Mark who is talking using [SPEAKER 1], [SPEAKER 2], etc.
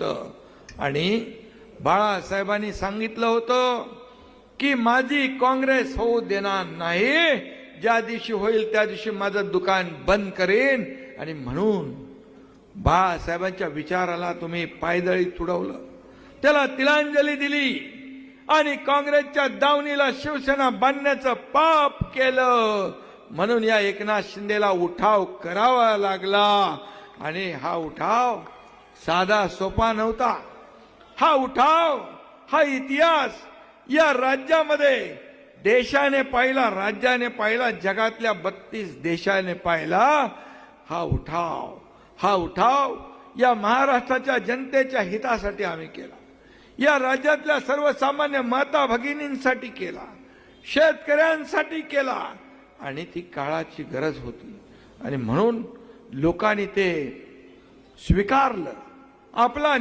[SPEAKER 1] होतं आणि बाळासाहेबांनी सांगितलं होतं की माझी काँग्रेस होऊ देणार नाही, ज्या दिवशी होईल त्या दिवशी माझं दुकान बंद करेन. आणि म्हणून बाळासाहेबांच्या विचाराला तुम्ही पायदळी तुडवलं, त्याला तिलांजली दिली आणि काँग्रेसच्या दावणीला शिवसेना बांधण्याचं पाप केलं. म्हणून या एकनाथ शिंदेला उठाव करावा लागला. आणि हा उठाव साधा सोपा नव्हता. हा उठाव, हा इतिहास या राज्यामध्ये देशाने पाहिला, राज्याने पाहिला, जगातल्या 32 देशाने पाहिला. हा उठाव या महाराष्ट्राच्या जनतेच्या हितासाठी आम्ही केला, या राज्यातल्या सर्वसामान्य माता भगिनींसाठी केला, शेतकऱ्यांसाठी केला. आणि ती काळाची गरज होती आणि म्हणून लोकांनी ते स्वीकारलं. आपला